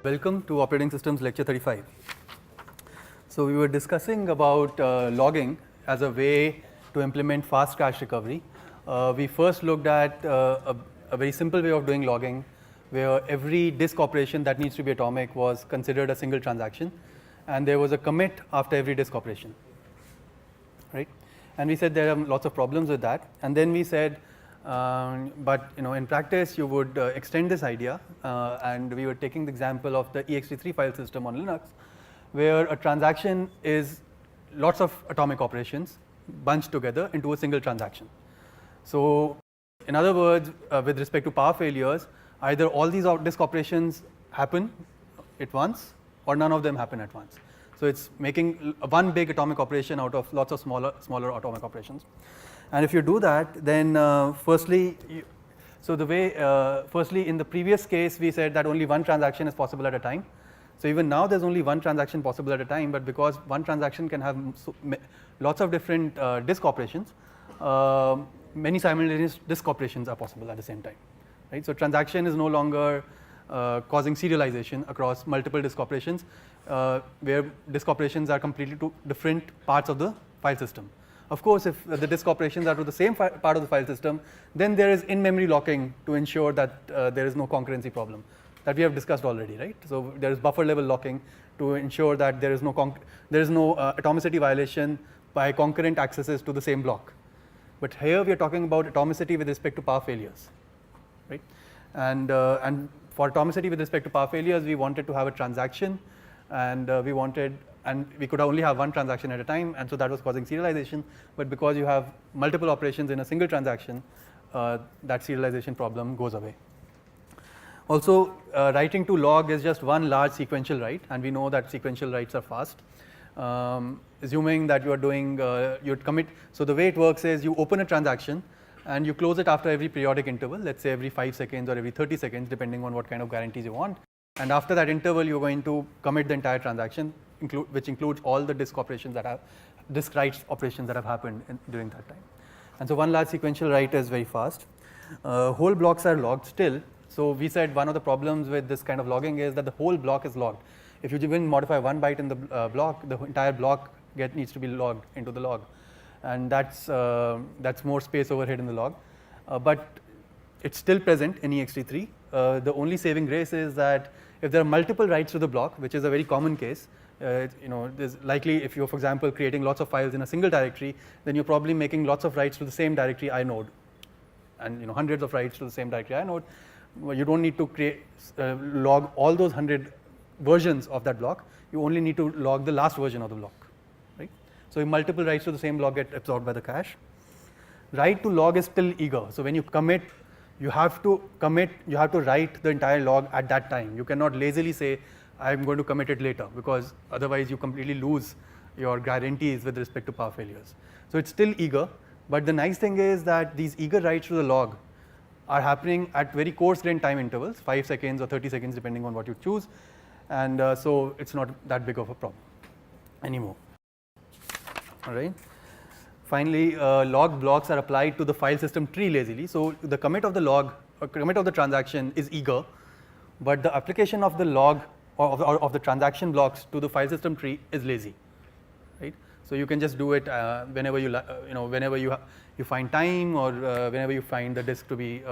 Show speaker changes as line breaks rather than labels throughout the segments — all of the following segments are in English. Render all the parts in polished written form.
Welcome to Operating Systems Lecture 35. So we were discussing about logging as a way to implement fast cache recovery. We first looked at a very simple way of doing logging, where every disk operation that needs to be atomic was considered a single transaction, and there was a commit after every disk operation, right? And we said there are lots of problems with that, and then we said, but in practice you would extend this idea, and we were taking the example of the ext3 file system on Linux, where a transaction is lots of atomic operations bunched together into a single transaction. So in other words, with respect to power failures, either all these disk operations happen at once or none of them happen at once. So it's making one big atomic operation out of lots of smaller atomic operations. And if you do that, then firstly in the previous case we said that only one transaction is possible at a time. So even now there's only one transaction possible at a time, but because one transaction can have lots of different disk operations, many simultaneous disk operations are possible at the same time, right? So transaction is no longer causing serialization across multiple disk operations, where disk operations are completely to different parts of the file system. Of course, if the disk operations are to the same part of the file system, then there is in-memory locking to ensure that there is no concurrency problem that we have discussed already, right? So there is buffer level locking to ensure that there is no atomicity violation by concurrent accesses to the same block. But here we are talking about atomicity with respect to power failures, right? And for atomicity with respect to power failures, we wanted to have a transaction, and we could only have one transaction at a time, and so that was causing serialization. But because you have multiple operations in a single transaction, that serialization problem goes away. Also, writing to log is just one large sequential write, and we know that sequential writes are fast. Assuming that you are doing your commit, so the way it works is you open a transaction and you close it after every periodic interval, let's say every 5 seconds or every 30 seconds, depending on what kind of guarantees you want. And after that interval, you're going to commit the entire transaction, which includes all the disk operations that have disk writes operations that have happened during that time. And so one large sequential write is very fast. Whole blocks are logged still. So we said one of the problems with this kind of logging is that the whole block is logged. If you even modify one byte in the block, the entire block needs to be logged into the log, and that's more space overhead in the log. But it's still present in ext3. The only saving grace is that if there are multiple writes to the block, which is a very common case, there's likely if you're, for example, creating lots of files in a single directory, then you're probably making lots of writes to the same directory inode, and hundreds of writes to the same directory inode. You don't need to log all those 100 versions of that block. You only need to log the last version of the block, right? So multiple writes to the same block get absorbed by the cache. Write to log is still eager. So when you commit, you have to write the entire log at that time. You cannot lazily say, I'm going to commit it later, because otherwise you completely lose your guarantees with respect to power failures. So it's still eager, but the nice thing is that these eager writes to the log are happening at very coarse-grained time intervals, 5 seconds or 30 seconds depending on what you choose, and so it's not that big of a problem anymore. All right. Finally, log blocks are applied to the file system tree lazily. So the commit of the log or commit of the transaction is eager, but the application of the log or of the transaction blocks to the file system tree is lazy, right? So you can just do it whenever you find time, or whenever you find the disk to be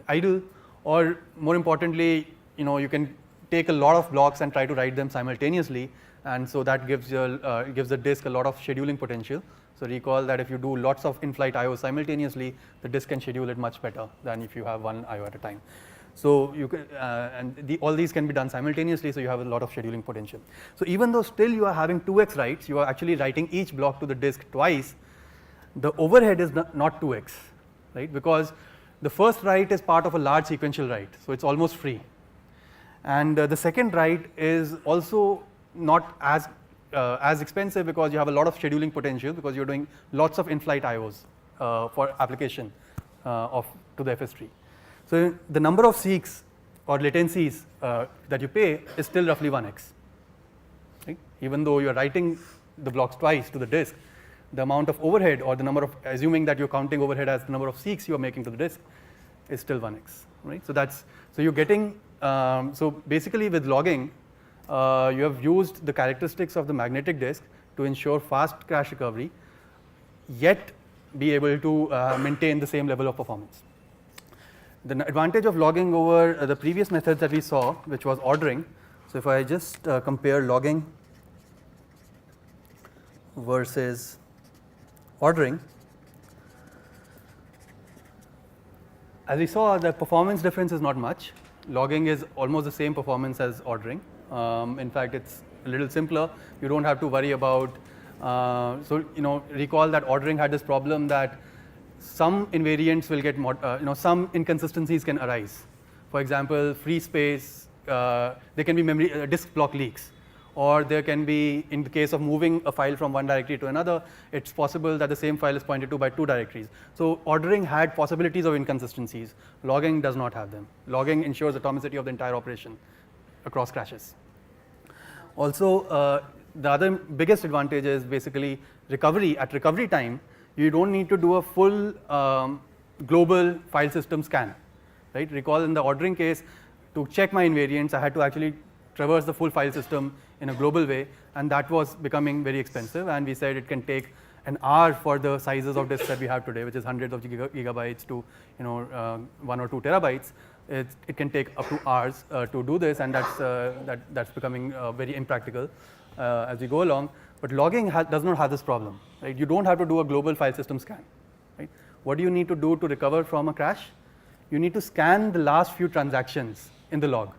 idle, or more importantly, you can take a lot of blocks and try to write them simultaneously, and so that gives the disk a lot of scheduling potential. So recall that if you do lots of in-flight I/O simultaneously, the disk can schedule it much better than if you have one I/O at a time. So you can, all these can be done simultaneously, so you have a lot of scheduling potential. So even though still you are having 2x writes, you are actually writing each block to the disk twice. The overhead is not 2x, right? Because the first write is part of a large sequential write, so it's almost free. And the second write is also not as expensive, because you have a lot of scheduling potential, because you're doing lots of in-flight I/Os for application to the FS tree. So the number of seeks or latencies that you pay is still roughly 1x, right? Even though you're writing the blocks twice to the disk, the amount of overhead, or the number of, assuming that you're counting overhead as the number of seeks you're making to the disk, is still 1x, right? So you're getting so basically with logging, you have used the characteristics of the magnetic disk to ensure fast crash recovery, yet be able to maintain the same level of performance. The advantage of logging over the previous methods that we saw, which was ordering. So if I just compare logging versus ordering, as we saw, the performance difference is not much. Logging is almost the same performance as ordering. In fact, it's a little simpler. You don't have to worry about. So recall that ordering had this problem that some invariants will get some inconsistencies can arise. For example, free space. There can be memory disk block leaks, or there can be, in the case of moving a file from one directory to another, it's possible that the same file is pointed to by two directories. So ordering had possibilities of inconsistencies. Logging does not have them. Logging ensures atomicity of the entire operation across crashes. Also, the other biggest advantage is basically recovery. At recovery time, you don't need to do a full global file system scan. Right? Recall in the ordering case, to check my invariants, I had to actually traverse the full file system in a global way, and that was becoming very expensive. And we said it can take an hour for the sizes of disks that we have today, which is hundreds of gigabytes to 1 or 2 terabytes. It can take up to hours to do this, and that's becoming very impractical as we go along. But logging does not have this problem. Right? You don't have to do a global file system scan. Right? What do you need to do to recover from a crash? You need to scan the last few transactions in the log,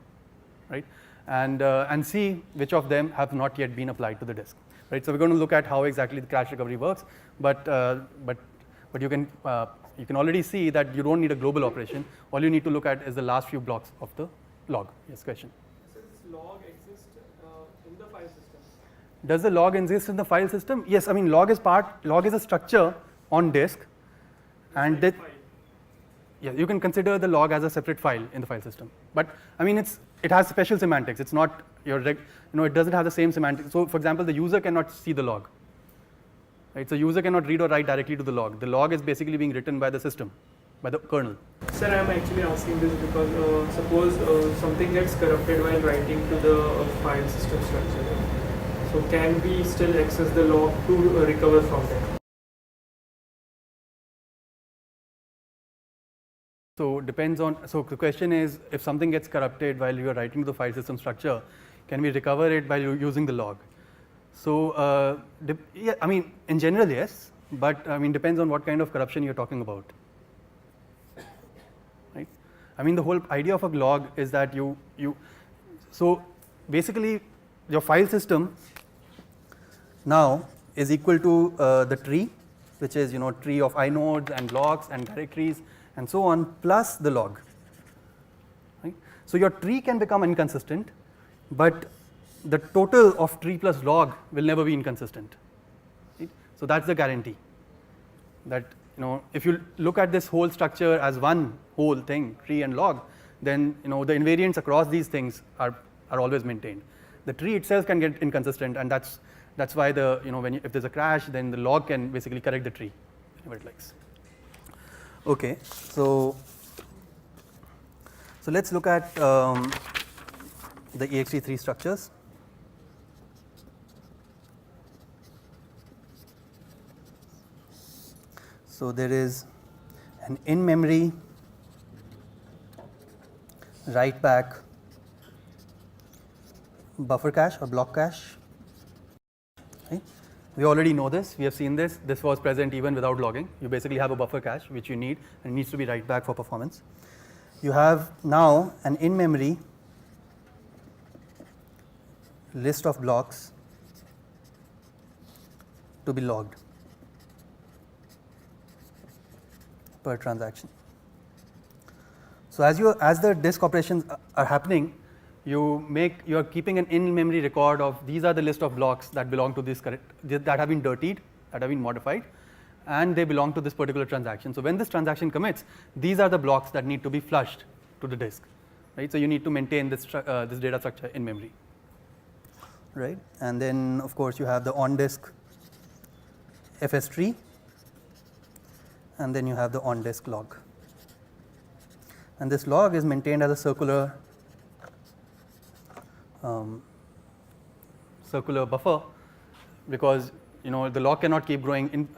right? And see which of them have not yet been applied to the disk. Right? So we're going to look at how exactly the crash recovery works, but you can already see that you don't need a global operation. All you need to look at is the last few blocks of the log. Yes, question.
Does log exist in the file system?
Does the log exist in the file system? Yes, I mean log is a structure on disk, and that. Yeah, you can consider the log as a separate file in the file system, but I mean it has special semantics. It's not it doesn't have the same semantics. So, for example, the user cannot see the log. Right? So, user cannot read or write directly to the log. The log is basically being written by the system, by the kernel.
Sir, I am actually asking this because suppose something gets corrupted while writing to the file system structure. So, can we still access the log to recover from that?
So depends on. So the question is, if something gets corrupted while you are writing to the file system structure, can we recover it by using the log? So yeah, I mean in general yes, but I mean depends on what kind of corruption you're talking about. Right? I mean the whole idea of a log is that so basically your file system now is equal to the tree, which is tree of inodes and logs and directories and so on, plus the log. Right? So your tree can become inconsistent, but the total of tree plus log will never be inconsistent. Right? So that's the guarantee. That if you look at this whole structure as one whole thing, tree and log, then the invariants across these things are always maintained. The tree itself can get inconsistent, and that's why if there's a crash, then the log can basically correct the tree whenever it likes. Okay, so let's look at the ext3 structures. So there is an in-memory write-back buffer cache or block cache. Right? We already know this, we have seen this. This was present even without logging. You basically have a buffer cache which you need and needs to be write back for performance. You have now an in-memory list of blocks to be logged per transaction. So as the disk operations are happening, you are keeping an in-memory record of these are the list of blocks that belong to this that have been dirtied, that have been modified, and they belong to this particular transaction. So when this transaction commits, these are the blocks that need to be flushed to the disk, right? So you need to maintain this data structure in memory, right? And then of course you have the on-disk FS tree, and then you have the on-disk log. And this log is maintained as a circular circular buffer, because the log cannot keep growing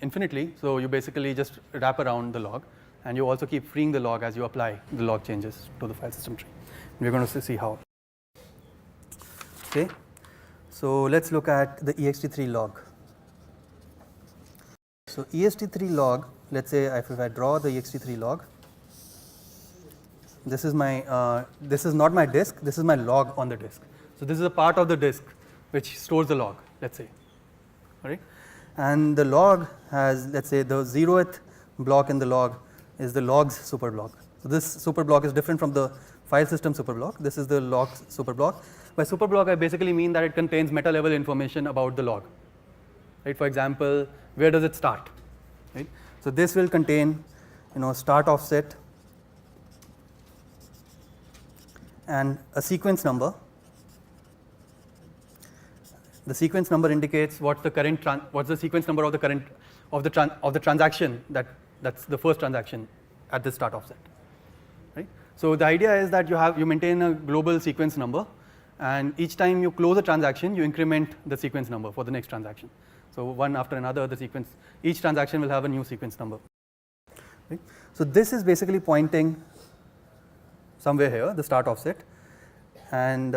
infinitely. So you basically just wrap around the log, and you also keep freeing the log as you apply the log changes to the file system tree. We're going to see how. Okay, so let's look at the ext3 log. So ext3 log, let's say if I draw the ext3 log, this is my this is not my disk, this is my log on the disk. So this is a part of the disk which stores the log, let's say, all right? And the log has, let's say, the 0th block in the log is the logs superblock. So this superblock is different from the file system superblock. This is the logs superblock. By superblock, I basically mean that it contains meta level information about the log, right? For example, where does it start, right? So this will contain, start offset and a sequence number. The sequence number indicates what's the sequence number of the current of the transaction that's the first transaction at the start offset, right? So the idea is that you maintain a global sequence number, and each time you close a transaction, you increment the sequence number for the next transaction. So one after another, each transaction will have a new sequence number, right? So this is basically pointing somewhere here, the start offset, and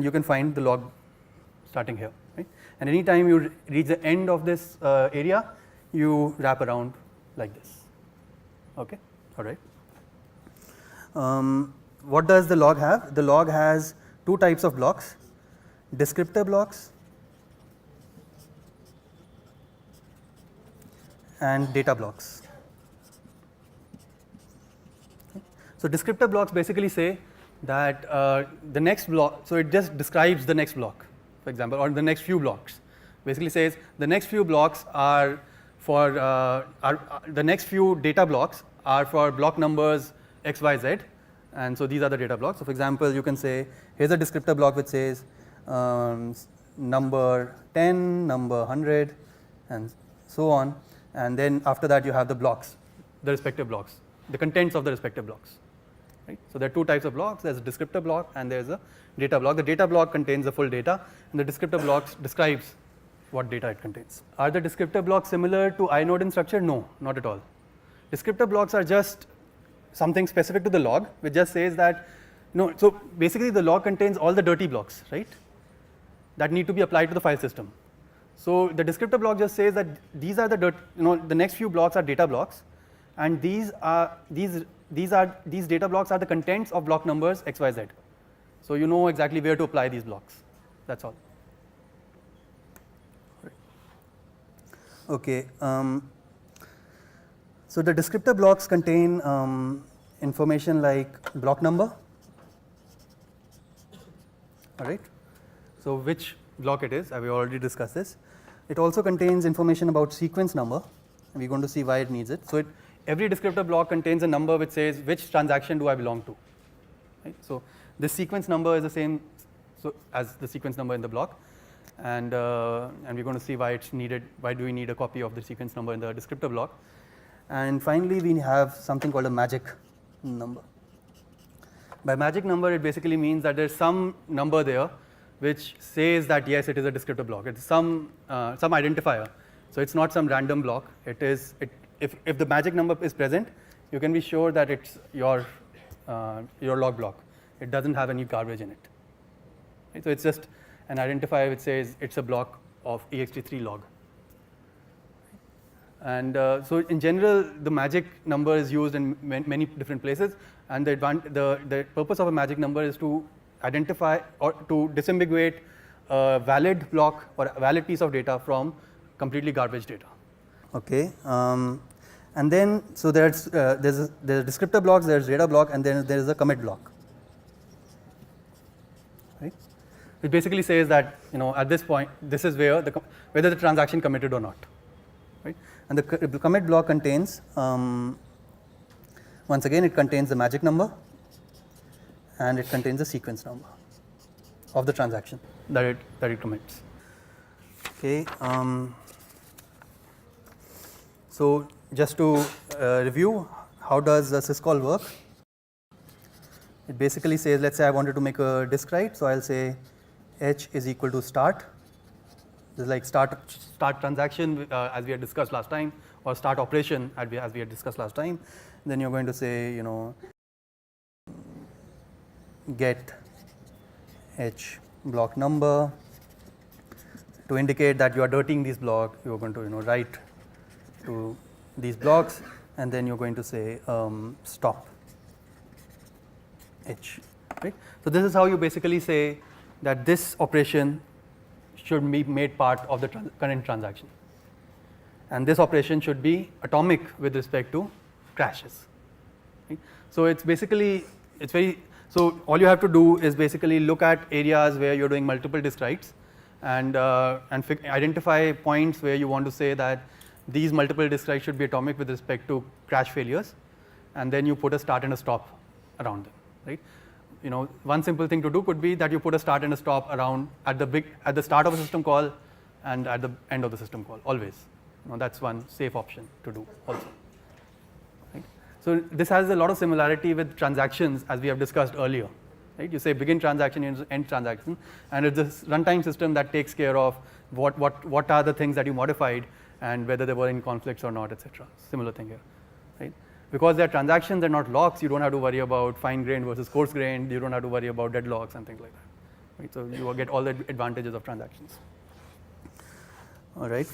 you can find the log starting here, right? And anytime you reach the end of this area, you wrap around like this. Okay, all right. What does the log have? The log has two types of blocks: descriptor blocks and data blocks. So descriptor blocks basically say that the next block, so it just describes the next block, for example, or the next few blocks. Basically says the next few blocks are for the next few data blocks are for block numbers x, y, z, and so these are the data blocks. So for example, you can say here's a descriptor block which says number 10, number 100, and so on, and then after that you have the blocks, the respective blocks, the contents of the respective blocks. Right? So there are two types of blocks. There's a descriptor block and there's a data block. The data block contains the full data, and the descriptor block describes what data it contains. Are the descriptor blocks similar to inode in structure? No, not at all. Descriptor blocks are just something specific to the log, which just says that, so basically the log contains all the dirty blocks, right, that need to be applied to the file system. So the descriptor block just says that these are the next few blocks are data blocks, and these data blocks are the contents of block numbers x, y, z. So you know exactly where to apply these blocks. That's all. Okay. So the descriptor blocks contain information like block number. All right. So which block it is? We already discussed this. It also contains information about sequence number. And we're going to see why it needs it. So every descriptor block contains a number which says which transaction do I belong to. Right? So this sequence number is the same as the sequence number in the block, and we're going to see why it's needed. Why do we need a copy of the sequence number in the descriptor block? And finally, we have something called a magic number. By magic number, it basically means that there's some number there which says that yes, it is a descriptor block. It's some identifier. So it's not some random block. It is if the magic number is present, you can be sure that it's your log block. It doesn't have any garbage in it. Right? So it's just an identifier which says it's a block of ext3 log. And so in general, the magic number is used in many different places, and the purpose of a magic number is to identify or to disambiguate a valid block or a valid piece of data from completely garbage data. Okay. And then, so there's descriptor blocks, there's data block, and then there is a commit block. Right? It basically says that at this point, this is where whether the transaction committed or not. Right? And the commit block contains, once again, it contains the magic number, and it contains the sequence number of the transaction that it commits. Okay. So just to review, how does the syscall work? It basically says, let's say I wanted to make a disk write, so I'll say h is equal to start. This is like start transaction as we had discussed last time, or start operation as we had discussed last time. Then you're going to say, get h block number. To indicate that you are dirtying these blocks, you're going to write to these blocks, and then you're going to say stop h. Right? So this is how you basically say that this operation should be made part of the current transaction, and this operation should be atomic with respect to crashes. Right? So it's basically so all you have to do is basically look at areas where you're doing multiple disk writes, and identify points where you want to say that these multiple disk writes should be atomic with respect to crash failures, and then you put a start and a stop around them. Right? One simple thing to do could be that you put a start and a stop around at the start of a system call and at the end of the system call always. That's one safe option to do also. Right? So this has a lot of similarity with transactions as we have discussed earlier. Right? You say begin transaction, end transaction, and it's this runtime system that takes care of what are the things that you modified and whether they were in conflicts or not, etc. Similar thing here. Right? Because they're transactions, they're not locks, you don't have to worry about fine-grained versus coarse-grained, you don't have to worry about deadlocks and things like that. Right? So you will get all the advantages of transactions. All right.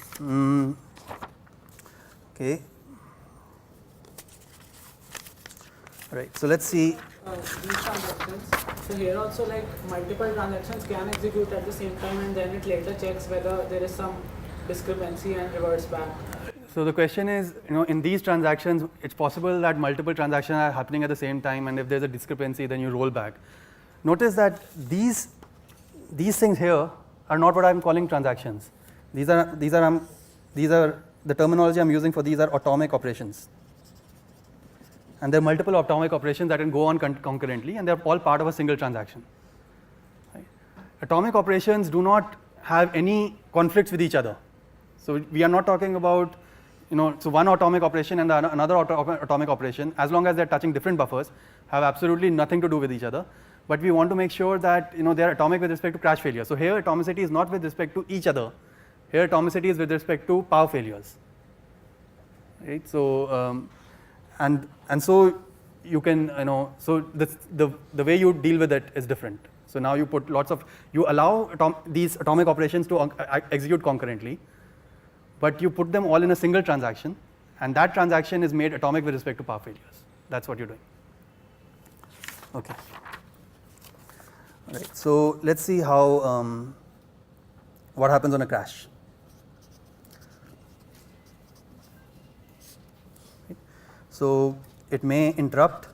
Okay. All right. So let's see.
These transactions. So here also, like, multiple transactions can execute at the same time, and then it later checks whether there is some discrepancy and reverts back.
So the question is, in these transactions, it's possible that multiple transactions are happening at the same time, and if there's a discrepancy, then you roll back. Notice that these things here are not what I'm calling transactions. These are the terminology I'm using for these are atomic operations. And there are multiple atomic operations that can go on concurrently, and they're all part of a single transaction. Right? Atomic operations do not have any conflicts with each other. So we are not talking about, so one atomic operation and another atomic operation, as long as they're touching different buffers, have absolutely nothing to do with each other. But we want to make sure that they are atomic with respect to crash failure. So here atomicity is not with respect to each other. Here atomicity is with respect to power failures. Right? So and so you can so the way you deal with it is different. So now you put you allow these atomic operations to execute concurrently, but you put them all in a single transaction, and that transaction is made atomic with respect to power failures. That's what you're doing. Okay. All right. So let's see how what happens on a crash. Okay. So it may interrupt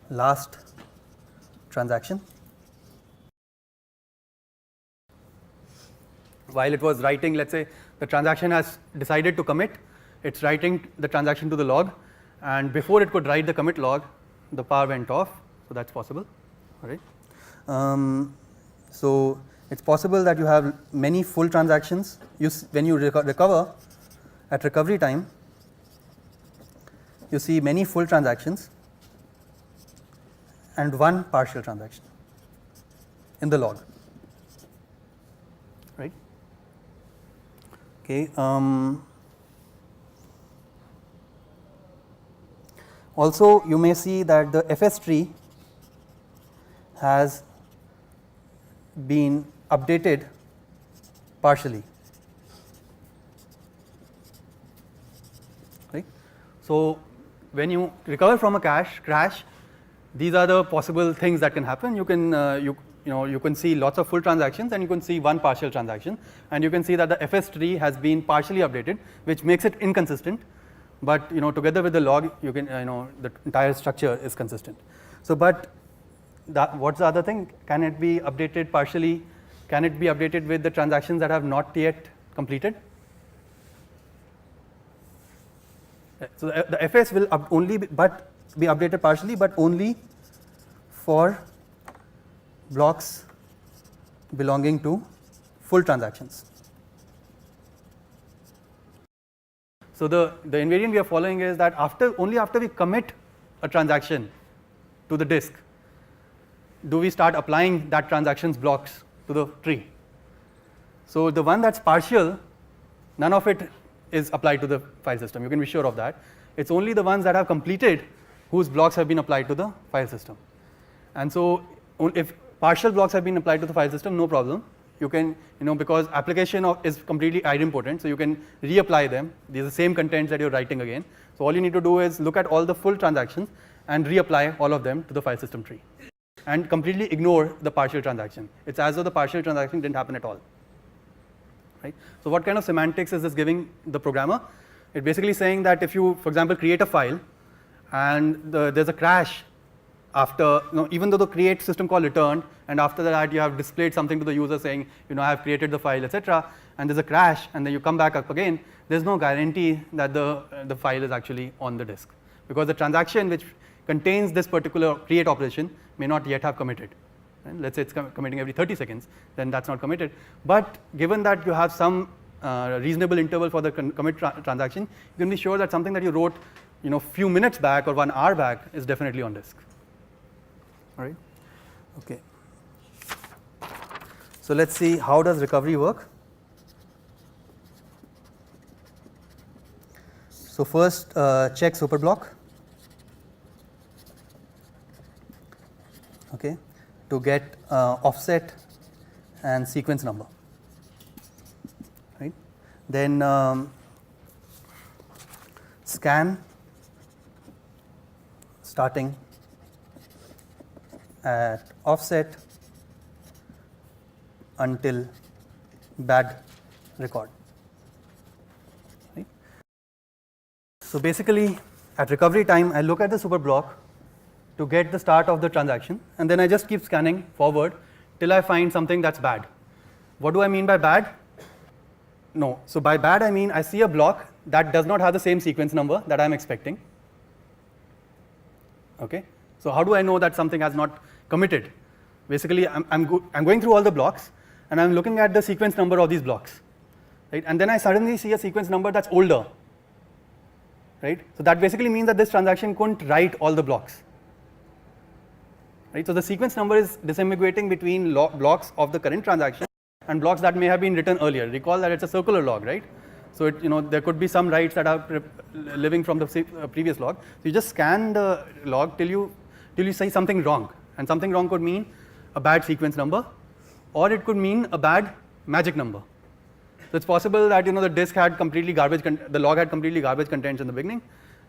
last transaction. While it was writing, let's say the transaction has decided to commit, it's writing the transaction to the log, and before it could write the commit log, the power went off. So that's possible. All right. So it's possible that you have many full transactions. When you recover at recovery time, you see many full transactions and one partial transaction in the log. Right. Okay. Also, you may see that the FS tree has been updated partially. Right. So when you recover from a crash, these are the possible things that can happen. You can you can see lots of full transactions, and you can see one partial transaction, and you can see that the FS tree has been partially updated, which makes it inconsistent. But together with the log, you can the entire structure is consistent. So, but what's the other thing? Can it be updated partially? Can it be updated with the transactions that have not yet completed? So the FS will only be updated partially, but only for blocks belonging to full transactions. So the invariant we are following is that only after we commit a transaction to the disk, do we start applying that transaction's blocks to the tree? So the one that's partial, none of it is applied to the file system. You can be sure of that. It's only the ones that have completed whose blocks have been applied to the file system. And so if partial blocks have been applied to the file system, no problem. You can, because application is completely idempotent, so you can reapply them. These are the same contents that you're writing again. So all you need to do is look at all the full transactions and reapply all of them to the file system tree, and completely ignore the partial transaction. It's as though the partial transaction didn't happen at all. Right? So what kind of semantics is this giving the programmer? It's basically saying that if you, for example, create a file and there's a crash after, even though the create system call returned, and after that you have displayed something to the user saying, I have created the file, etc., and there's a crash, and then you come back up again, there's no guarantee that the file is actually on the disk, because the transaction which contains this particular create operation may not yet have committed. And let's say it's committing every 30 seconds, then that's not committed. But given that you have some reasonable interval for the commit transaction, you can be sure that something that you wrote, few minutes back or 1 hour back is definitely on disk. All right. Okay. So let's see, how does recovery work? So first, check superblock. Okay, to get offset and sequence number. Right. Then scan starting at offset until bad record. Right. So basically, at recovery time, I look at the super block to get the start of the transaction, and then I just keep scanning forward till I find something that's bad. What do I mean by bad? No. So by bad, I mean I see a block that does not have the same sequence number that I'm expecting. Okay. So how do I know that something has not committed? Basically, I'm going through all the blocks, and I'm looking at the sequence number of these blocks, right? And then I suddenly see a sequence number that's older, right? So that basically means that this transaction couldn't write all the blocks, right? So the sequence number is disambiguating between blocks of the current transaction and blocks that may have been written earlier. Recall that it's a circular log, right? So it, there could be some writes that are living from the previous log. So you just scan the log till you say something wrong, and something wrong could mean a bad sequence number, or it could mean a bad magic number. So it's possible that the disk had completely garbage, the log had completely garbage contents in the beginning,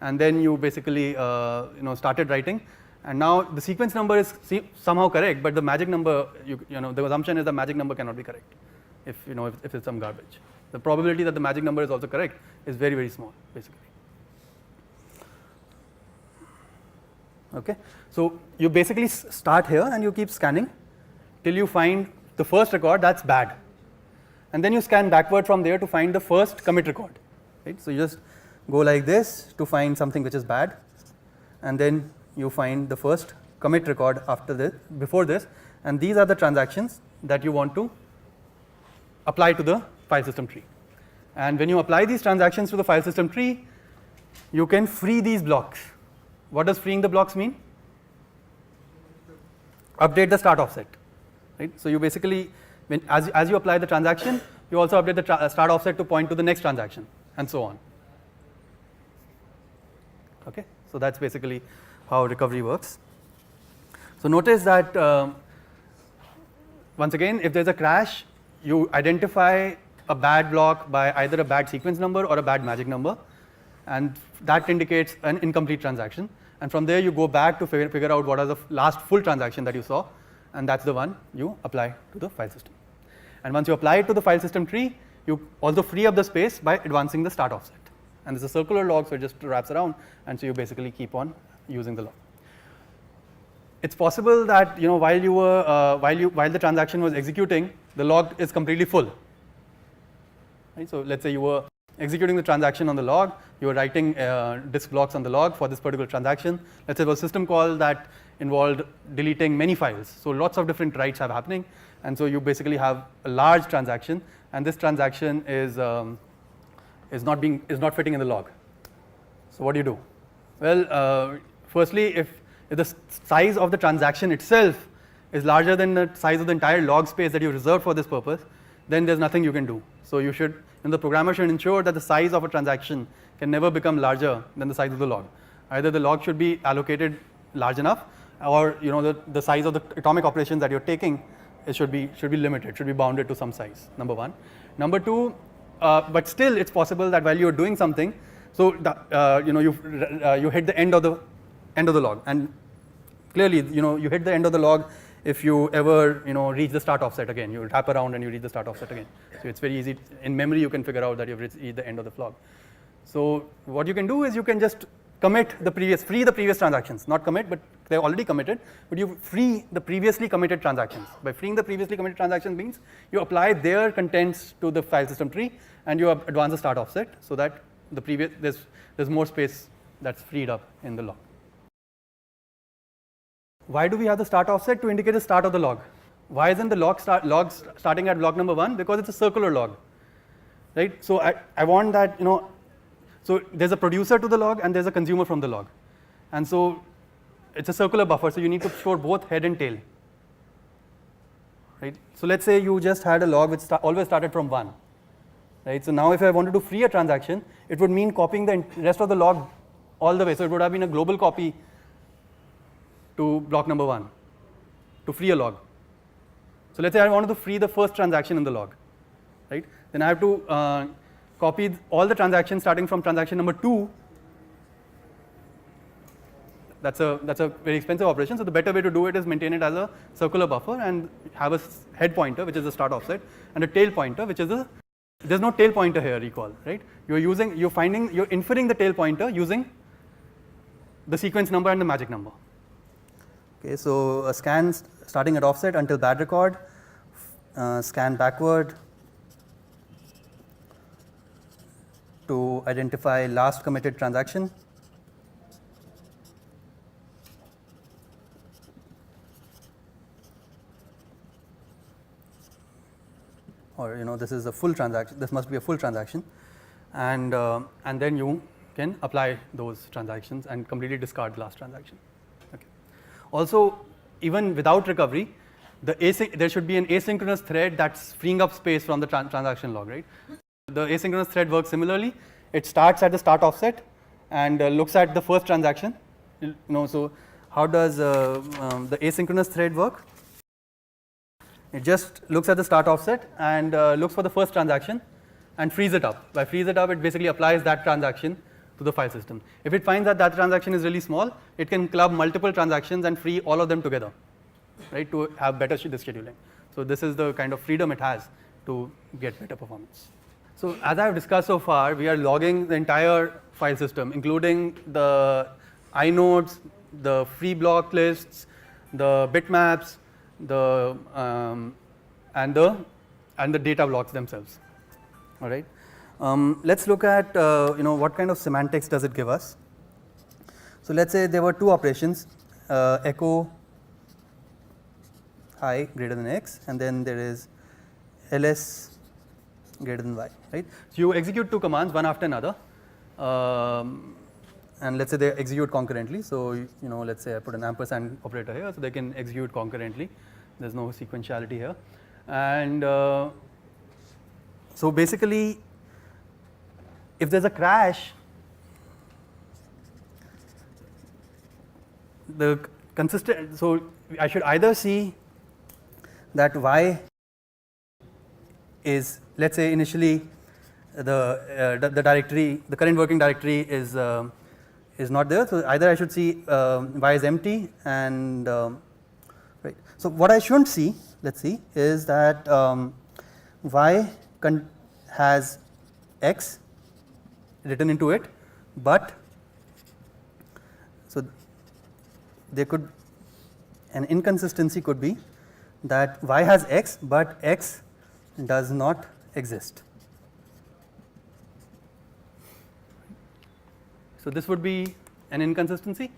and then you basically started writing, and now the sequence number is somehow correct, but the magic number, the assumption is the magic number cannot be correct if it's some garbage. The probability that the magic number is also correct is very, very small, basically. Okay, so you basically start here and you keep scanning till you find the first record that's bad, and then you scan backward from there to find the first commit record. Right? So you just go like this to find something which is bad, and then you find the first commit record after this, before this, and these are the transactions that you want to apply to the file system tree. And when you apply these transactions to the file system tree, you can free these blocks. What does freeing the blocks mean? Update the start offset. Right? So you basically, as you apply the transaction, you also update the start offset to point to the next transaction, and so on. Okay, so that's basically how recovery works. So notice that once again, if there's a crash, you identify a bad block by either a bad sequence number or a bad magic number, and that indicates an incomplete transaction. And from there you go back to figure out what are the last full transaction that you saw, and that's the one you apply to the file system. And once you apply it to the file system tree, you also free up the space by advancing the start offset. And this is a circular log, so it just wraps around, and so you basically keep on using the log. It's possible that while the transaction was executing, the log is completely full. Right? So let's say you were executing the transaction on the log, you were writing disk blocks on the log for this particular transaction. Let's say it was a system call that involved deleting many files. So lots of different writes are happening, and so you basically have a large transaction, and this transaction is not fitting in the log. So what do you do? Well, firstly, if the size of the transaction itself is larger than the size of the entire log space that you reserved for this purpose, then there's nothing you can do. So you should, and the programmer should ensure that the size of a transaction can never become larger than the size of the log. Either the log should be allocated large enough, or the size of the atomic operations that you're taking, it should be limited, should be bounded to some size. Number one. Number two, but still it's possible that while you're doing something, so you hit the end of the log, and clearly you hit the end of the log if you ever reach the start offset again. You tap around and you reach the start offset again. So it's very easy in memory. You can figure out that you've reached the end of the log. So what you can do is you can just free the previous transactions, not commit, but they're already committed, but you free the previously committed transactions. By freeing the previously committed transactions means you apply their contents to the file system tree and you advance the start offset so that there's more space that's freed up in the log. Why do we have the start offset? To indicate the start of the log. Why isn't the log starting at block number 1? Because it's a circular log, right? So I want that, so there's a producer to the log and there's a consumer from the log. And so it's a circular buffer, so you need to store both head and tail, right? So let's say you just had a log which always started from 1, right? So now if I wanted to free a transaction, it would mean copying the rest of the log all the way. So it would have been a global copy to block number 1 to free a log. So let's say I wanted to free the first transaction in the log, right? Then I have to copy all the transactions starting from transaction number 2. That's a very expensive operation. So the better way to do it is maintain it as a circular buffer and have a head pointer, which is the start offset, and a tail pointer, which is there's no tail pointer here, recall, right? You're inferring the tail pointer using the sequence number and the magic number. Okay, so a scan starting at offset until bad record, scan backward to identify last committed transaction. Or this is a full transaction. This must be a full transaction, and then you can apply those transactions and completely discard the last transaction. Okay. Also, even without recovery, there should be an asynchronous thread that's freeing up space from the transaction log, right? The asynchronous thread works similarly. It starts at the start offset and looks at the first transaction. So how does the asynchronous thread work? It just looks at the start offset and looks for the first transaction and frees it up. By frees it up, it basically applies that transaction to the file system. If it finds that transaction is really small, it can club multiple transactions and free all of them together, right, to have better scheduling. So this is the kind of freedom it has to get better performance. So as I have discussed so far, we are logging the entire file system, including the inodes, the free block lists, the bitmaps, and the data blocks themselves. All right. Let's look at what kind of semantics does it give us. So let's say there were two operations, echo I greater than x, and then there is ls greater than y, right? So you execute two commands one after another, and let's say they execute concurrently. So let's say I put an ampersand operator here, so they can execute concurrently. There's no sequentiality here, and so basically, if there's a crash, so I should either see that y is, let's say initially the directory, the current working directory is not there. So either I should see y is empty, and right. So what I shouldn't see, let's see, is that y has x written into it, but so there could, an inconsistency could be that y has x, but x does not exist. So this would be an inconsistency.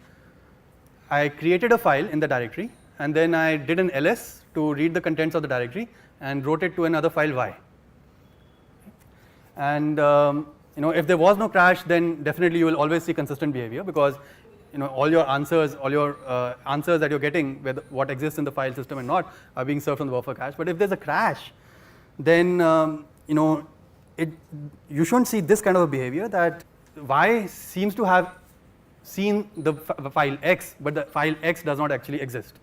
I created a file in the directory, and then I did an ls to read the contents of the directory and wrote it to another file y. And if there was no crash, then definitely you will always see consistent behavior, because all your answers that you're getting, whether what exists in the file system and not, are being served from the buffer cache. But if there's a crash, then you shouldn't see this kind of a behavior, that y seems to have seen the file x, but the file x does not actually exist.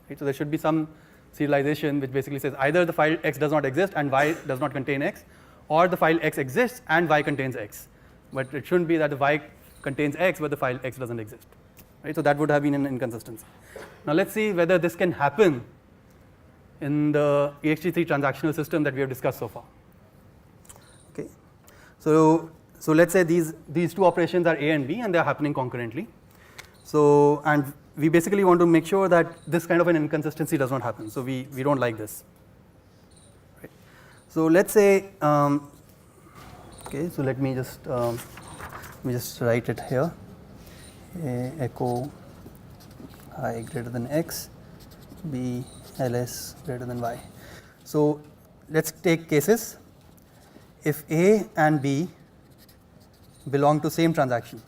Right? So there should be some serialization which basically says either the file x does not exist and y does not contain x, or the file x exists and y contains x. But it shouldn't be that the y contains x but the file x doesn't exist. Right? So that would have been an inconsistency. Now let's see whether this can happen in the ext3 transactional system that we have discussed so far. Okay. So let's say these two operations are A and B and they are happening concurrently. So, and we basically want to make sure that this kind of an inconsistency does not happen. So we don't like this. Right. So let's say, okay, so let me just write it here. Echo I greater than x, B ls greater than y. So let's take cases. If A and B belong to same transaction,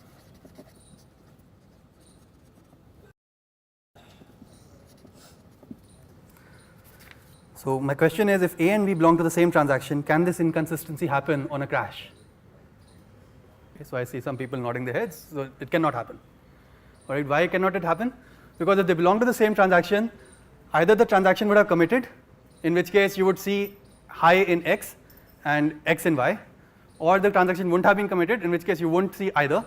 so my question is, if A and B belong to the same transaction, can this inconsistency happen on a crash? Okay, so I see some people nodding their heads, so it cannot happen. All right, why cannot it happen? Because if they belong to the same transaction, either the transaction would have committed, in which case you would see high in x and x in y, or the transaction wouldn't have been committed, in which case you won't see either.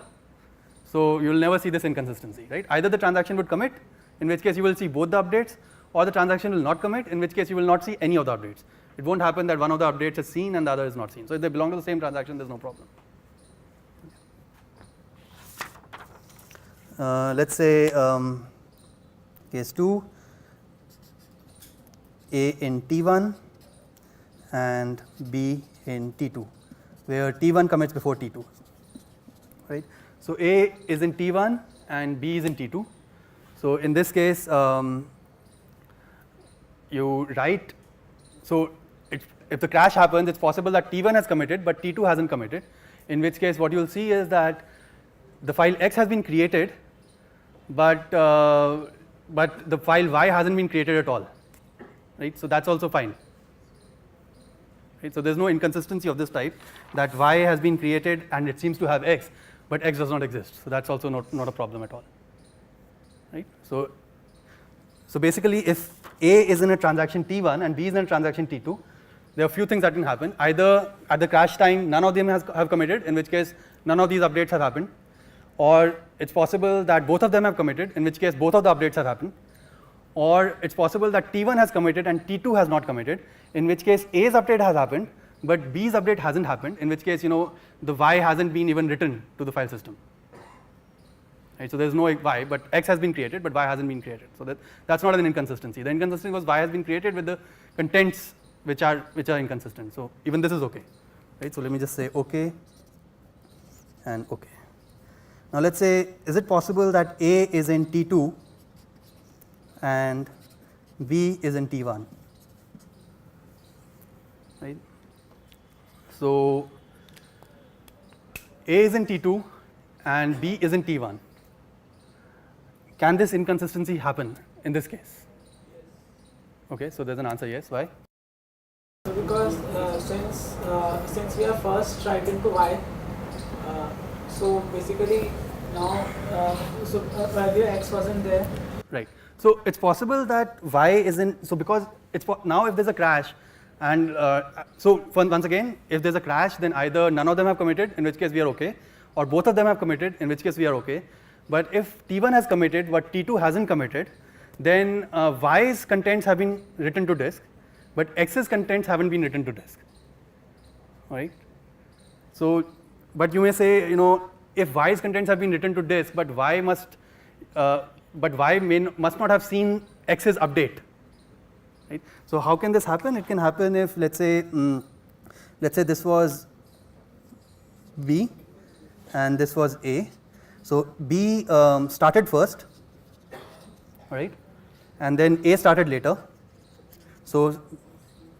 So you will never see this inconsistency, right? Either the transaction would commit, in which case you will see both the updates, or the transaction will not commit, in which case you will not see any of the updates. It won't happen that one of the updates is seen and the other is not seen. So if they belong to the same transaction, there's no problem. Let's say case 2, A in T1 and B in T2, where T1 commits before T2, right? So A is in T1 and B is in T2. So in this case, you write, so if the crash happens, it's possible that T1 has committed but T2 hasn't committed, in which case what you'll see is that the file X has been created, but the file Y hasn't been created at all, right? So that's also fine. Right? So there's no inconsistency of this type, that Y has been created and it seems to have X, but X does not exist. So that's also not a problem at all, right? So basically, if A is in a transaction T1 and B is in a transaction T2, there are a few things that can happen. Either at the crash time, none of them have committed, in which case none of these updates have happened, or it's possible that both of them have committed, in which case both of the updates have happened, or it's possible that T1 has committed and T2 has not committed, in which case A's update has happened, but B's update hasn't happened, in which case the Y hasn't been even written to the file system. Right, so there's no Y, but X has been created, but Y hasn't been created. So that's not an inconsistency. The inconsistency was Y has been created with the contents which are inconsistent. So even this is okay. Right, so let me just say okay and okay. Now let's say, is it possible that A is in T2 and B is in T1? Right. So A is in T2 and B is in T1. Can this inconsistency happen in this case? Okay, so there's an answer yes. Why?
Because since we are first writing to y, so basically now earlier x wasn't there.
Right. So it's possible that y is in. So because it's now if there's a crash, and so once again, if there's a crash, then either none of them have committed, in which case we are okay, or both of them have committed, in which case we are okay. But if T1 has committed but T2 hasn't committed, then Y's contents have been written to disk, but X's contents haven't been written to disk. Right? So, but you may say, if Y's contents have been written to disk, but Y must not have seen X's update. Right? So how can this happen? It can happen if let's say this was B and this was A. So B started first, right, and then A started later. So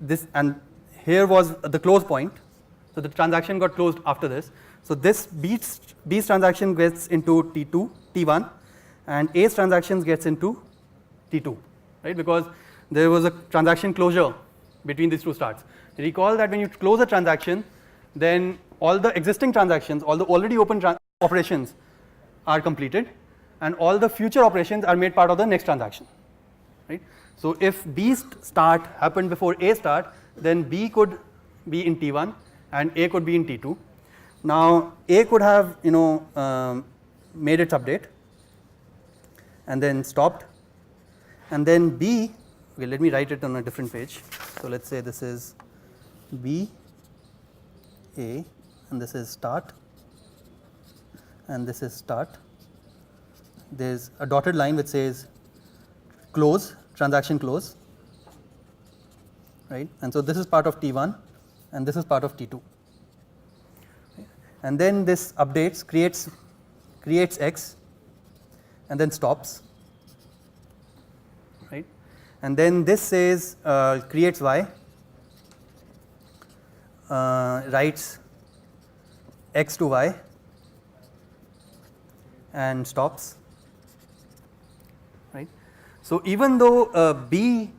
this, and here was the close point. So the transaction got closed after this. So this B's transaction gets into T1, and A's transactions gets into T2, right? Because there was a transaction closure between these two starts. Recall that when you close a transaction, then all the existing transactions, all the already open operations are completed, and all the future operations are made part of the next transaction, right? So if B start happened before A start, then B could be in T1 and A could be in T2. Now A could have made its update and then stopped, and then B, okay, let me write it on a different page. So let's say this is B A and this is start and this is start. There's a dotted line which says close, transaction close, right? And so this is part of T1 and this is part of T2. And then this updates, creates X and then stops, right? And then this says creates Y, writes X to Y and stops, right? So even though B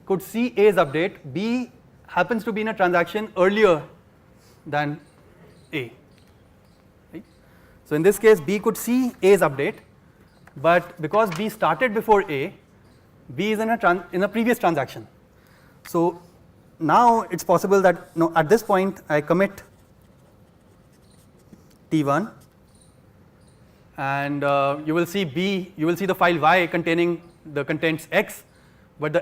could see A's update, B happens to be in a transaction earlier than A, right? So in this case B could see A's update, but because B started before A, B is in a previous transaction. So now it's possible that at this point I commit T1 and you will see the file Y containing the contents X, but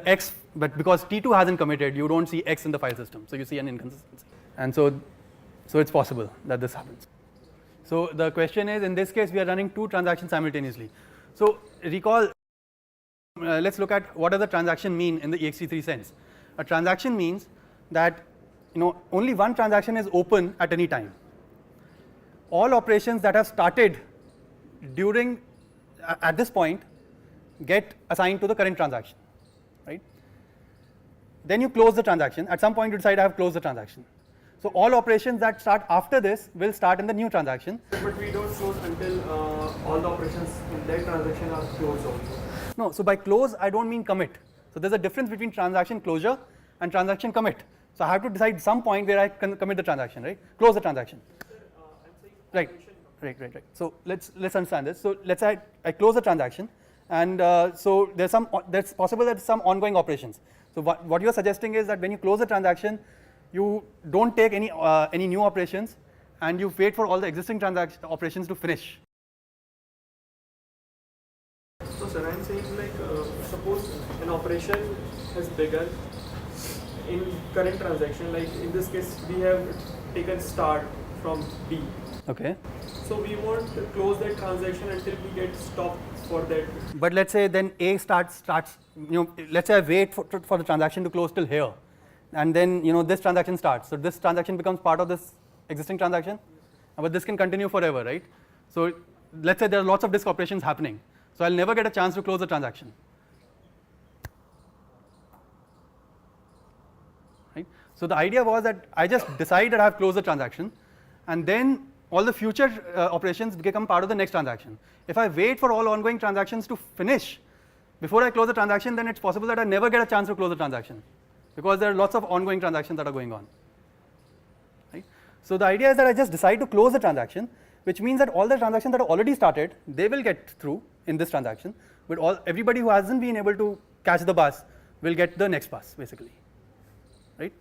because T2 hasn't committed, you don't see X in the file system, so you see an inconsistency, and so it's possible that this happens. So the question is, in this case we are running two transactions simultaneously. So recall, let's look at what does a transaction mean in the ext3 sense. A transaction means that only one transaction is open at any time. All operations that have started at this point get assigned to the current transaction, right? Then you close the transaction. At some point you decide I have closed the transaction. So all operations that start after this will start in the new transaction.
But we don't close until all the operations in that transaction are closed also.
No, so by close I don't mean commit. So there's a difference between transaction closure and transaction commit. So I have to decide some point where I can commit the transaction, right? Close the transaction. Right. So let's understand this. So let's say I close the transaction, and so there's possible that some ongoing operations. So what you are suggesting is that when you close the transaction, you don't take any new operations, and you wait for all the existing transaction operations to finish.
So sir, I'm saying suppose an operation has begun in current transaction, like in this case we have taken start from B.
Okay.
So we want to close that transaction until we get stopped for that.
But let's say then A starts. Let's say I wait for the transaction to close till here, and then this transaction starts. So this transaction becomes part of this existing transaction, but this can continue forever, right? So let's say there are lots of disk operations happening. So I'll never get a chance to close the transaction, right? So the idea was that I just decide that I have closed the transaction, and then all the future operations become part of the next transaction. If I wait for all ongoing transactions to finish before I close the transaction, then it's possible that I never get a chance to close the transaction, because there are lots of ongoing transactions that are going on, right? So the idea is that I just decide to close the transaction, which means that all the transactions that are already started, they will get through in this transaction, but everybody who hasn't been able to catch the bus will get the next bus, basically, right?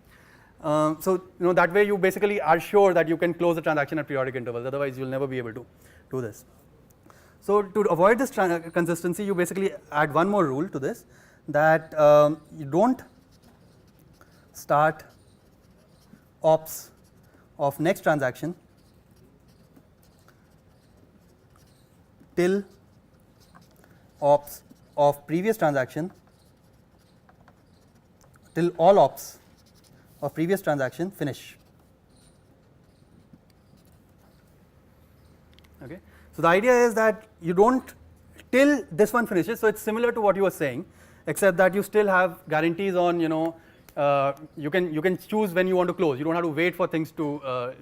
So that way you basically are sure that you can close the transaction at periodic intervals, otherwise you'll never be able to do this. So to avoid this consistency, you basically add one more rule to this, that you don't start ops of next transaction till ops of previous transaction, till all ops of previous transaction finish. Okay. So the idea is that you don't till this one finishes. So it's similar to what you were saying, except that you still have guarantees on you can choose when you want to close. You don't have to wait for things to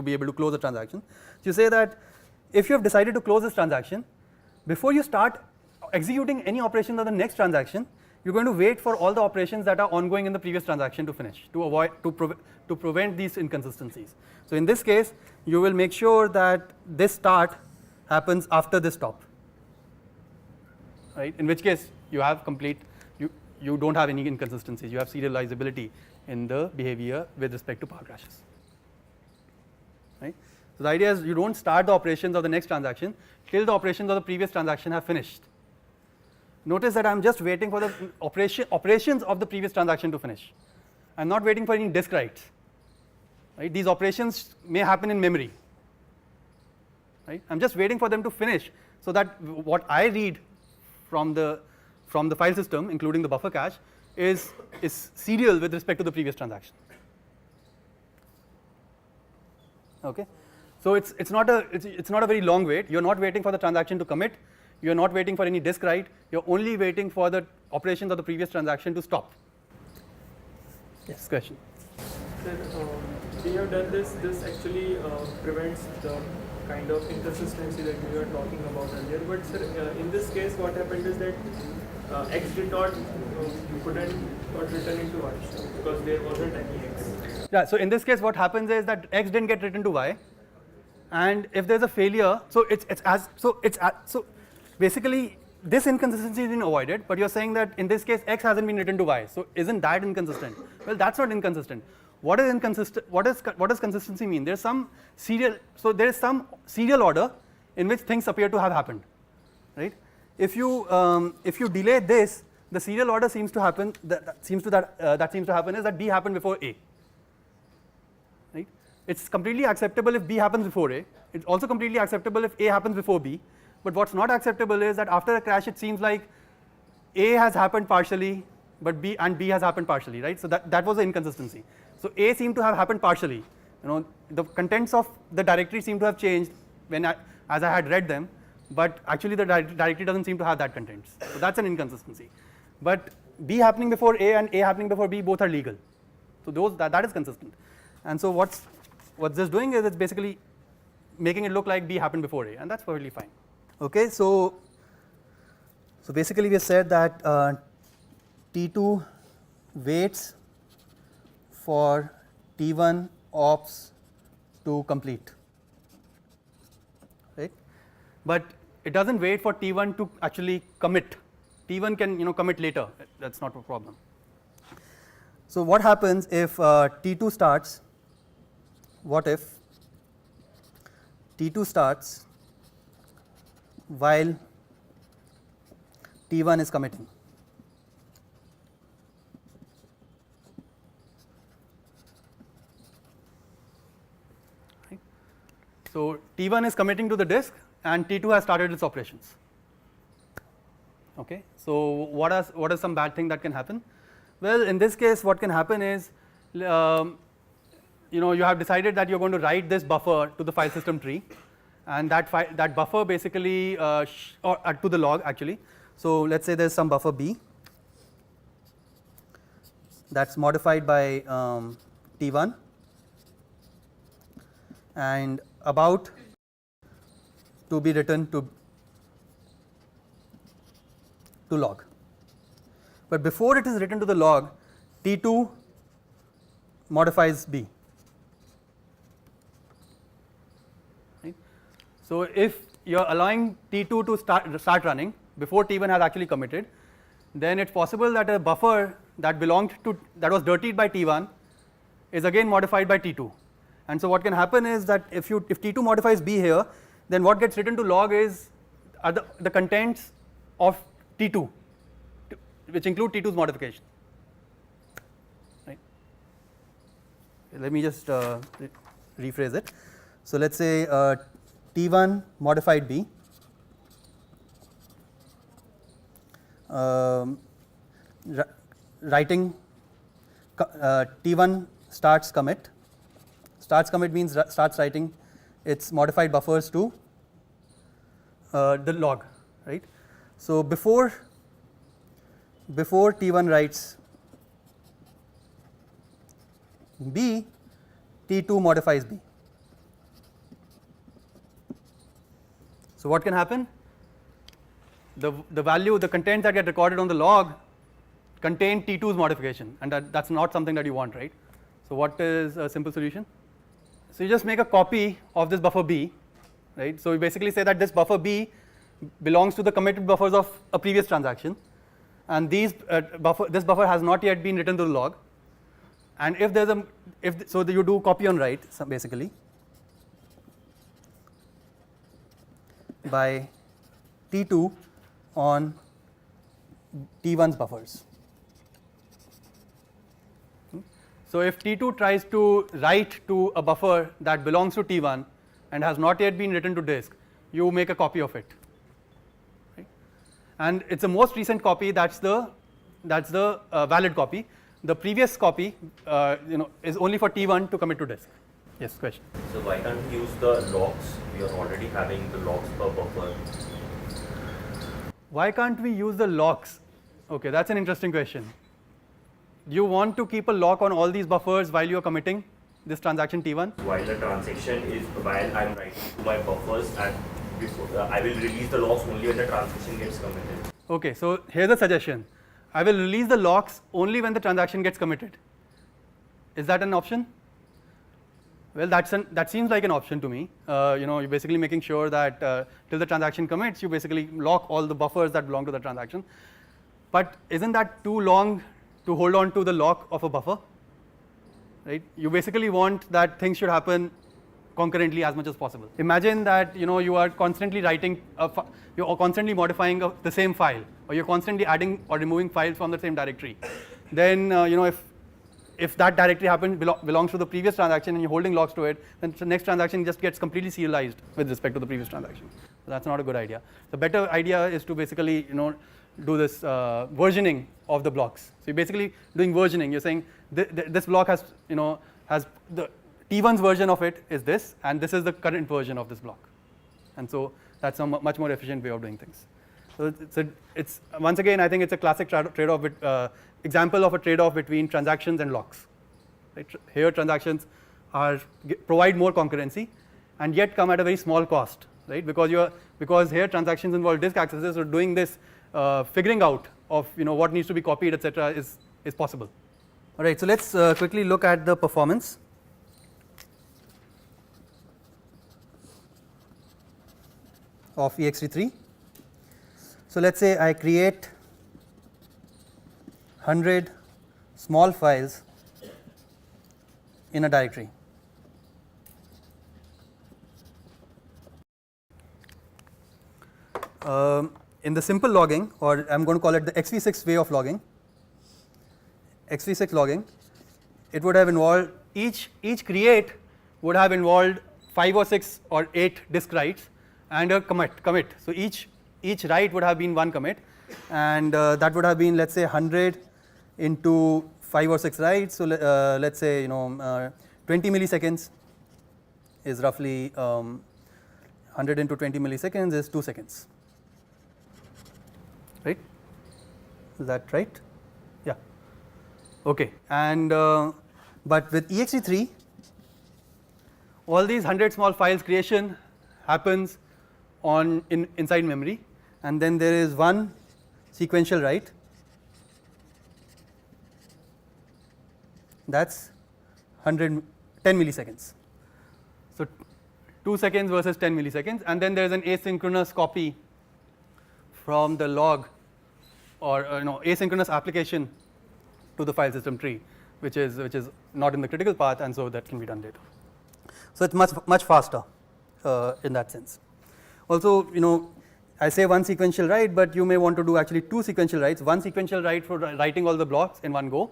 be able to close the transaction. So you say that if you have decided to close this transaction, before you start executing any operations on the next transaction, you're going to wait for all the operations that are ongoing in the previous transaction to finish to prevent these inconsistencies. So in this case, you will make sure that this start happens after this stop, right? In which case you have complete, you don't have any inconsistencies. You have serializability in the behavior with respect to power crashes, right? So the idea is you don't start the operations of the next transaction till the operations of the previous transaction have finished. Notice that I'm just waiting for the operations of the previous transaction to finish. I'm not waiting for any disk writes. Right? These operations may happen in memory. Right? I'm just waiting for them to finish so that what I read from the file system, including the buffer cache, is serial with respect to the previous transaction. Okay? So it's not a very long wait. You're not waiting for the transaction to commit. You're not waiting for any disk write. You're only waiting for the operations of the previous transaction to stop. Yes, question.
Sir, we have done this. This actually prevents the kind of inconsistency that we were talking about earlier. But sir, in this case, what happened is that X did not couldn't got written into Y because there wasn't any X.
Yeah. So in this case, what happens is that X didn't get written to Y, and if there's a failure, so basically this inconsistency is being avoided, but you're saying that in this case X hasn't been written to Y, so isn't that inconsistent? Well, that's not inconsistent. What is inconsistent? What does consistency mean? There's some serial, so there is some serial order in which things appear to have happened, right? If you delay this, the serial order seems to happen. That seems to happen is that B happened before A. Right? It's completely acceptable if B happens before A. It's also completely acceptable if A happens before B. But what's not acceptable is that after a crash, it seems like A has happened partially, but B has happened partially, right? So that was the inconsistency. So A seemed to have happened partially. You know, the contents of the directory seem to have changed as I had read them, but actually the directory doesn't seem to have that contents. So that's an inconsistency. But B happening before A and A happening before B both are legal. So that is consistent. And so what's this doing is it's basically making it look like B happened before A, and that's perfectly fine. Okay, so basically we said that T2 waits for T1 ops to complete, right? But it doesn't wait for T1 to actually commit. T1 can commit later. That's not a problem. So what happens if T2 starts? What if T2 starts while T1 is committing? Right. So T1 is committing to the disk and T2 has started its operations. Okay. So what is some bad thing that can happen? Well, in this case, what can happen is you have decided that you're going to write this buffer to the file system tree, and that buffer basically to the log actually. So let's say there's some buffer B that's modified by T1 and about to be written to log. But before it is written to the log, T2 modifies B. Right? So if you're allowing T2 to start running before T1 has actually committed, then it's possible that a buffer that was dirtied by T1 is again modified by T2. And so what can happen is that if T2 modifies B here, then what gets written to log is the contents of T2, which include T2's modification. Right? Let me just rephrase it. So let's say T1 modified B. Writing T1 starts commit. Starts commit means starts writing its modified buffers to the log, right? So before T1 writes B, T2 modifies B. So what can happen? the value, the content that get recorded on the log contain T2's modification, and that's not something that you want, right? So what is a simple solution? So you just make a copy of this buffer B, right? So you basically say that this buffer B belongs to the committed buffers of a previous transaction, and this buffer has not yet been written to the log. And if there's a so you do copy on write basically by T2 on T1's buffers. So if T2 tries to write to a buffer that belongs to T1 and has not yet been written to disk, you make a copy of it, right? And it's the most recent copy that's the valid copy. The previous copy is only for T1 to commit to disk. Yes, question.
So why can't we use the logs? We are already having the logs per buffer.
Why can't we use the locks? Okay, that's an interesting question. Do you want to keep a lock on all these buffers while you are committing this transaction T1?
While I'm writing to my buffers, and before, I will release the logs only when the transaction gets committed.
Okay, so here's a suggestion. I will release the locks only when the transaction gets committed. Is that an option? Well, that seems like an option to me. You're basically making sure that till the transaction commits, you basically lock all the buffers that belong to the transaction. But isn't that too long to hold on to the lock of a buffer? Right? You basically want that things should happen concurrently as much as possible. Imagine that you are constantly writing, you're constantly modifying the same file, or you're constantly adding or removing files from the same directory. Then if that directory belongs to the previous transaction and you're holding locks to it, then the next transaction just gets completely serialized with respect to the previous transaction. So that's not a good idea. The better idea is to basically do this versioning of the blocks. So you're basically doing versioning. You're saying this block has the T1's version of it is this, and this is the current version of this block. And so that's a much more efficient way of doing things. So it's once again, I think it's a classic trade-off example of a trade-off between transactions and locks. Right? Here transactions provide more concurrency and yet come at a very small cost, right? Because here transactions involve disk accesses, so doing this figuring out of what needs to be copied, etc. is possible. All right, so let's quickly look at the performance. Of ext3. So let's say I create 100 small files in a directory. In the simple logging, or I'm going to call it the XV6 way of logging, XV6 logging, it would have involved each create would have involved 5 or 6 or 8 disk writes and a commit. So each write would have been one commit, and that would have been, let's say, 100 into 5 or 6 writes. So let's say 20 milliseconds is roughly 100 into 20 milliseconds is 2 seconds. Right? Is that right? Yeah. Okay. And but with ext3, all these 100 small files creation happens inside memory, and then there is one sequential write. That's 10 milliseconds. So 2 seconds versus 10 milliseconds, and then there is an asynchronous copy from the log, or asynchronous application to the file system tree, which is not in the critical path, and so that can be done later. So it's much faster in that sense. Also, I say one sequential write, but you may want to do actually 2 sequential writes. One sequential write for writing all the blocks in one go,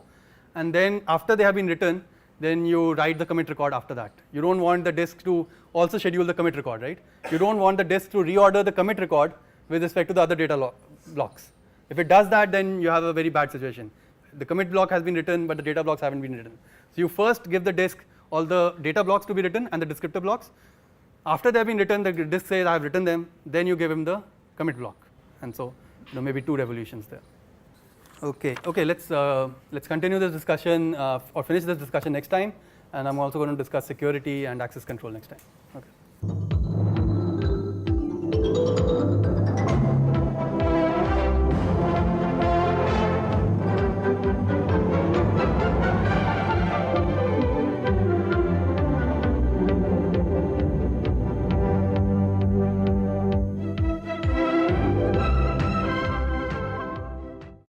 and then after they have been written, then you write the commit record after that. You don't want the disk to also schedule the commit record, right? You don't want the disk to reorder the commit record with respect to the other data blocks. If it does that, then you have a very bad situation. The commit block has been written, but the data blocks haven't been written. So you first give the disk all the data blocks to be written and the descriptor blocks. After they have been written, the disk says I have written them, then you give him the commit block. And so maybe 2 revolutions there. Okay, let's continue this discussion or finish this discussion next time, and I'm also going to discuss security and access control next time. Okay.